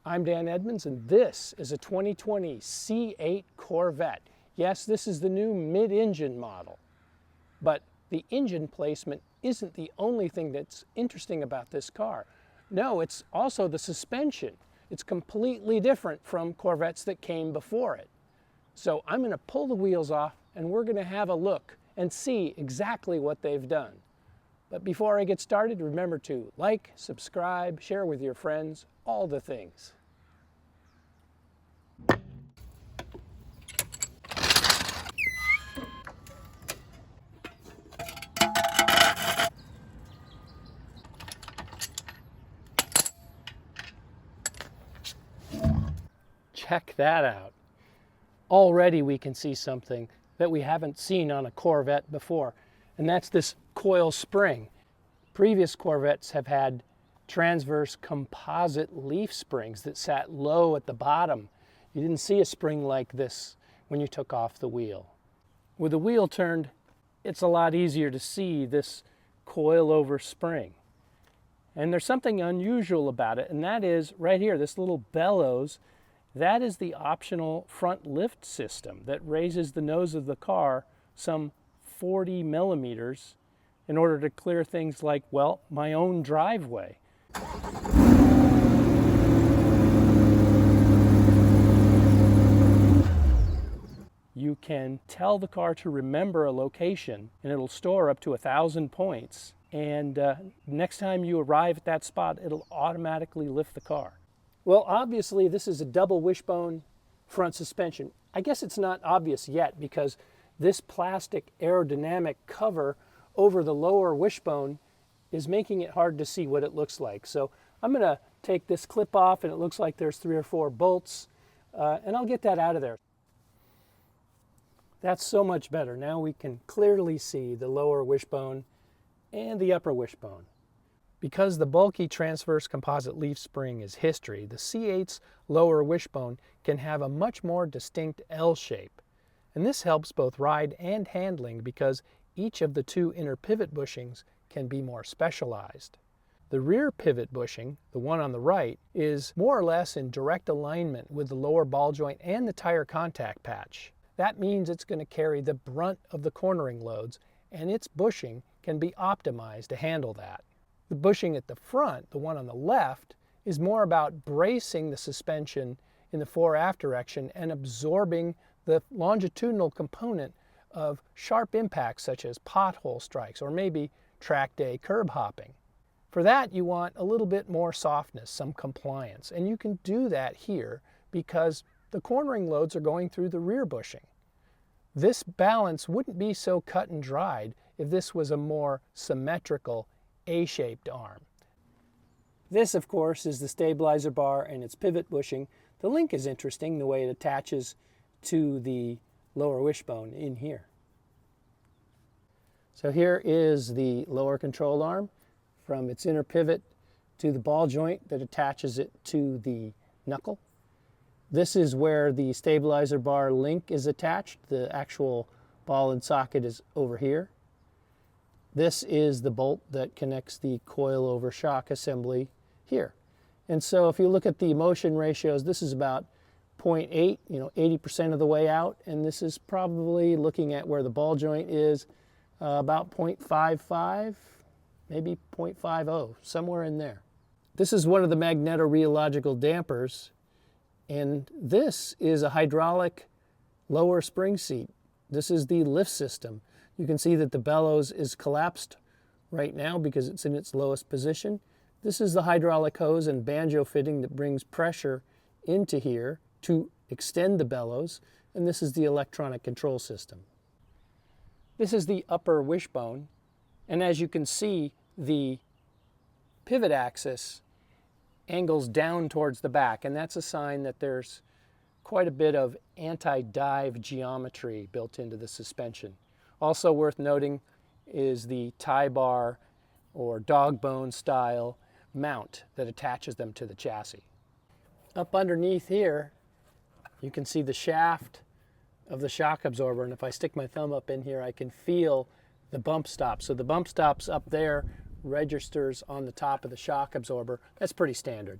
I'm Dan Edmunds, and this is a 2020 C8 Corvette. Yes, this is the new mid-engine model, but the engine placement isn't the only thing that's interesting about this car. No, it's also the suspension. It's completely different from Corvettes that came before it. So I'm going to pull the wheels off and we're going to have a look and see exactly what they've done. But before I get started, remember to like, subscribe, share with your friends, all the things. Check that out. Already we can see something that we haven't seen on a Corvette before, and that's this coil spring. Previous Corvettes have had transverse composite leaf springs that sat low at the bottom. You didn't see a spring like this when you took off the wheel. With the wheel turned, it's a lot easier to see this coil over spring. And there's something unusual about it, and that is right here, this little bellows. That is the optional front lift system that raises the nose of the car some 40 millimeters in order to clear things like, well, my own driveway. You can tell the car to remember a location and it'll store up to 1,000 points. And next time you arrive at that spot, it'll automatically lift the car. Well, obviously this is a double wishbone front suspension. I guess it's not obvious yet because this plastic aerodynamic cover over the lower wishbone is making it hard to see what it looks like. So I'm going to take this clip off, and it looks like there's 3 or 4 bolts, and I'll get that out of there. That's so much better. Now we can clearly see the lower wishbone and the upper wishbone. Because the bulky transverse composite leaf spring is history, the C8's lower wishbone can have a much more distinct L shape. And this helps both ride and handling because each of the 2 inner pivot bushings can be more specialized. The rear pivot bushing, the one on the right, is more or less in direct alignment with the lower ball joint and the tire contact patch. That means it's going to carry the brunt of the cornering loads, and its bushing can be optimized to handle that. The bushing at the front, the one on the left, is more about bracing the suspension in the fore-aft direction and absorbing the longitudinal component of sharp impacts such as pothole strikes or maybe track day curb hopping. For that, you want a little bit more softness, some compliance, and you can do that here because the cornering loads are going through the rear bushing. This balance wouldn't be so cut and dried if this was a more symmetrical A-shaped arm. This, of course, is the stabilizer bar and its pivot bushing. The link is interesting, the way it attaches to the lower wishbone in here. So here is the lower control arm from its inner pivot to the ball joint that attaches it to the knuckle. This is where the stabilizer bar link is attached. The actual ball and socket is over here. This is the bolt that connects the coil over shock assembly here. And so if you look at the motion ratios, this is about 0.8, 80% of the way out, and this is probably, looking at where the ball joint is, about 0.55, maybe 0.50, somewhere in there. This is one of the magnetorheological dampers, and this is a hydraulic lower spring seat. This is the lift system. You can see that the bellows is collapsed right now because it's in its lowest position. This is the hydraulic hose and banjo fitting that brings pressure into here to extend the bellows, and this is the electronic control system. This is the upper wishbone, and as you can see, the pivot axis angles down towards the back, and that's a sign that there's quite a bit of anti-dive geometry built into the suspension. Also worth noting is the tie bar or dog bone style mount that attaches them to the chassis. Up underneath here, you can see the shaft of the shock absorber, and if I stick my thumb up in here, I can feel the bump stop. So the bump stops up there registers on the top of the shock absorber. That's pretty standard.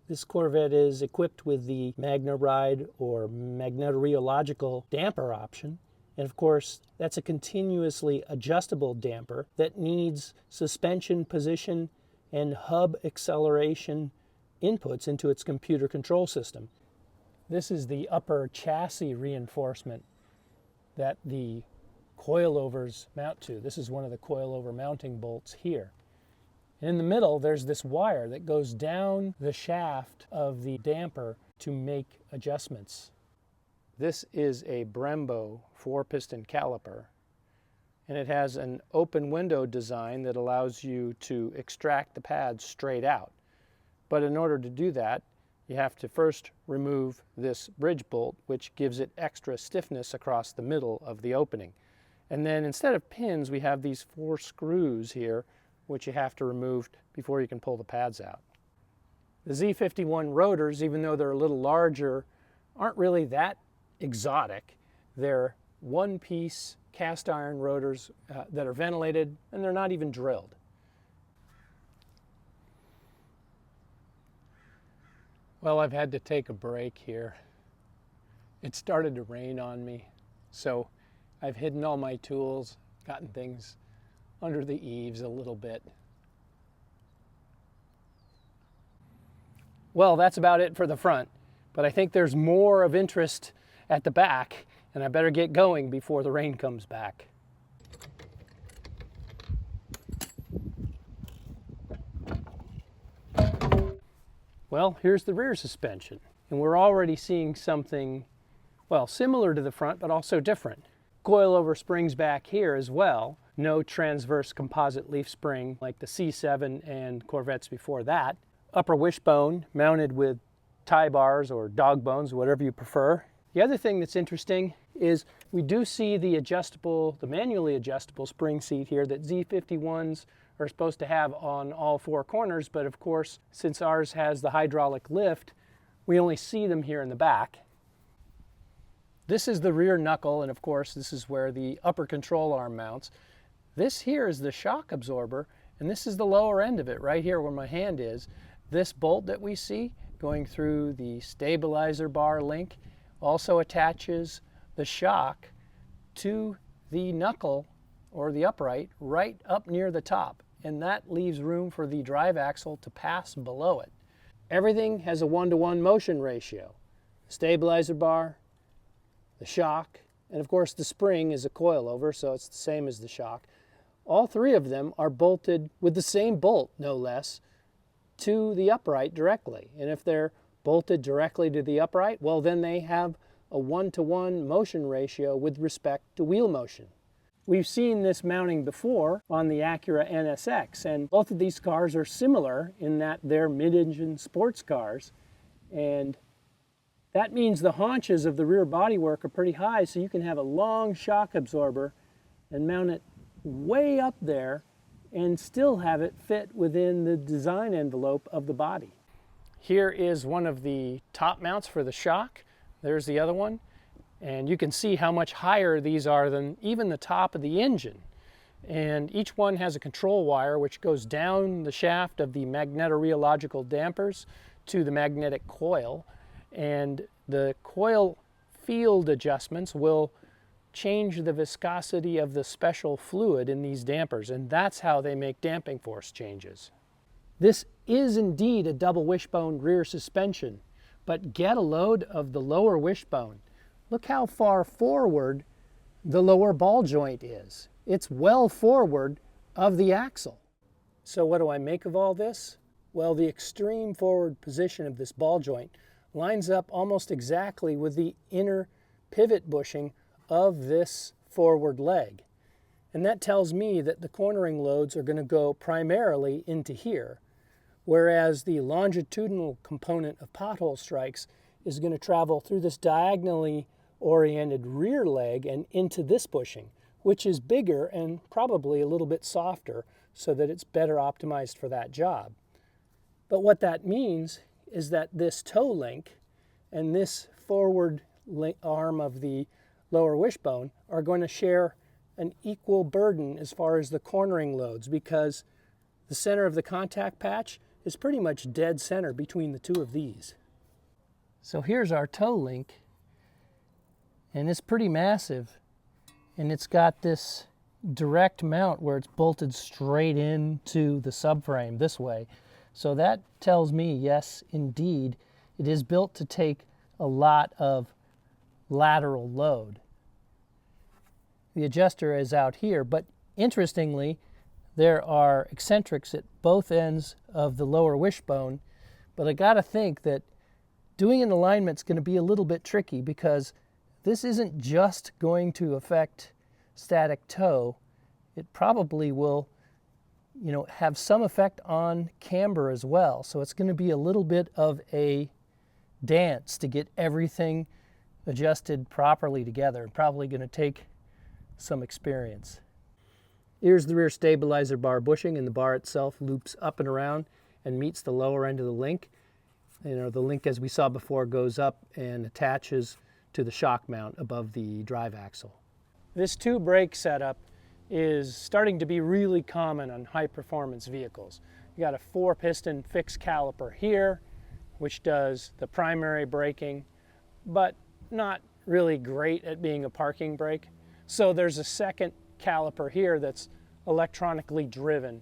This Corvette is equipped with the MagneRide or magnetorheological damper option. And of course, that's a continuously adjustable damper that needs suspension position and hub acceleration inputs into its computer control system. This is the upper chassis reinforcement that the coilovers mount to. This is one of the coilover mounting bolts here. In the middle, there's this wire that goes down the shaft of the damper to make adjustments. This is a Brembo 4-piston caliper, and it has an open window design that allows you to extract the pads straight out. But in order to do that, you have to first remove this bridge bolt, which gives it extra stiffness across the middle of the opening. And then instead of pins, we have these 4 screws here, which you have to remove before you can pull the pads out. The Z51 rotors, even though they're a little larger, aren't really that exotic. They're one-piece cast iron rotors that are ventilated, and they're not even drilled. Well, I've had to take a break here. It started to rain on me, so I've hidden all my tools, gotten things under the eaves a little bit. Well, that's about it for the front, but I think there's more of interest at the back, and I better get going before the rain comes back. Well, here's the rear suspension, and we're already seeing something, well, similar to the front, but also different. Coilover springs back here as well. No transverse composite leaf spring like the C7 and Corvettes before that. Upper wishbone mounted with tie bars or dog bones, whatever you prefer. The other thing that's interesting is we do see the manually adjustable spring seat here that Z51s are supposed to have on all 4 corners, but of course, since ours has the hydraulic lift, we only see them here in the back. This is the rear knuckle, and of course, this is where the upper control arm mounts. This here is the shock absorber, and this is the lower end of it, right here where my hand is. This bolt that we see going through the stabilizer bar link also attaches the shock to the knuckle or the upright right up near the top, and that leaves room for the drive axle to pass below it. Everything has a 1-to-1 motion ratio. The stabilizer bar, the shock, and of course the spring is a coilover, so it's the same as the shock. All 3 of them are bolted with the same bolt, no less, to the upright directly. And if they're bolted directly to the upright, well, then they have a 1-to-1 motion ratio with respect to wheel motion. We've seen this mounting before on the Acura NSX, and both of these cars are similar in that they're mid-engine sports cars, and that means the haunches of the rear bodywork are pretty high, so you can have a long shock absorber and mount it way up there and still have it fit within the design envelope of the body. Here is one of the top mounts for the shock. There's the other one. And you can see how much higher these are than even the top of the engine. And each one has a control wire which goes down the shaft of the magnetorheological dampers to the magnetic coil. And the coil field adjustments will change the viscosity of the special fluid in these dampers, and that's how they make damping force changes. This is indeed a double wishbone rear suspension, but get a load of the lower wishbone. Look how far forward the lower ball joint is. It's well forward of the axle. So what do I make of all this? Well, the extreme forward position of this ball joint lines up almost exactly with the inner pivot bushing of this forward leg. And that tells me that the cornering loads are going to go primarily into here, whereas the longitudinal component of pothole strikes is going to travel through this diagonally oriented rear leg and into this bushing, which is bigger and probably a little bit softer so that it's better optimized for that job. But what that means is that this toe link and this forward arm of the lower wishbone are going to share an equal burden as far as the cornering loads, because the center of the contact patch is pretty much dead center between the two of these. So here's our toe link, and it's pretty massive, and it's got this direct mount where it's bolted straight into the subframe this way. So that tells me, yes, indeed, it is built to take a lot of lateral load. The adjuster is out here, but interestingly, there are eccentrics at both ends of the lower wishbone, but I gotta think that doing an alignment is going to be a little bit tricky because this isn't just going to affect static toe. It probably will, have some effect on camber as well. So it's going to be a little bit of a dance to get everything adjusted properly together. Probably going to take some experience. Here's the rear stabilizer bar bushing, and the bar itself loops up and around and meets the lower end of the link. The link, as we saw before, goes up and attaches to the shock mount above the drive axle. This two brake setup is starting to be really common on high performance vehicles. You got a 4-piston fixed caliper here, which does the primary braking, but not really great at being a parking brake. So there's a second caliper here that's electronically driven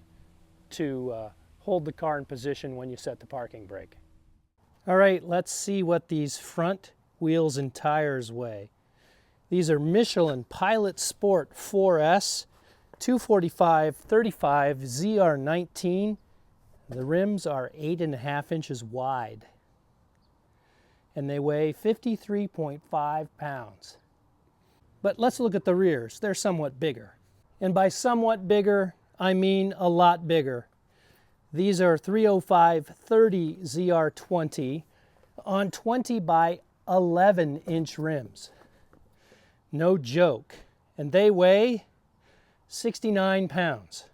to hold the car in position when you set the parking brake. All right, let's see what these front wheels and tires weigh. These are Michelin Pilot Sport 4S 245/35 ZR19. The rims are 8.5 inches wide, and they weigh 53.5 pounds. But let's look at the rears. They're somewhat bigger. And by somewhat bigger, I mean a lot bigger. These are 305/30 ZR20 on 20 by 11 inch rims. No joke. And they weigh 69 pounds.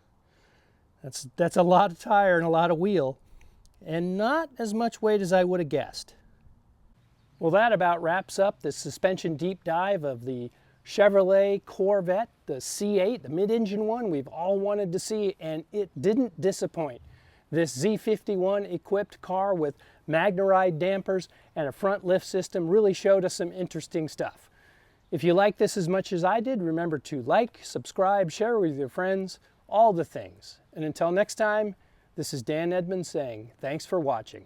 That's a lot of tire and a lot of wheel, and not as much weight as I would have guessed. Well, that about wraps up the suspension deep dive of the Chevrolet Corvette, the C8, the mid-engine one we've all wanted to see, and it didn't disappoint. This Z51 equipped car with MagneRide dampers and a front lift system really showed us some interesting stuff. If you like this as much as I did, remember to like, subscribe, share with your friends, all the things. And until next time, this is Dan Edmunds saying thanks for watching.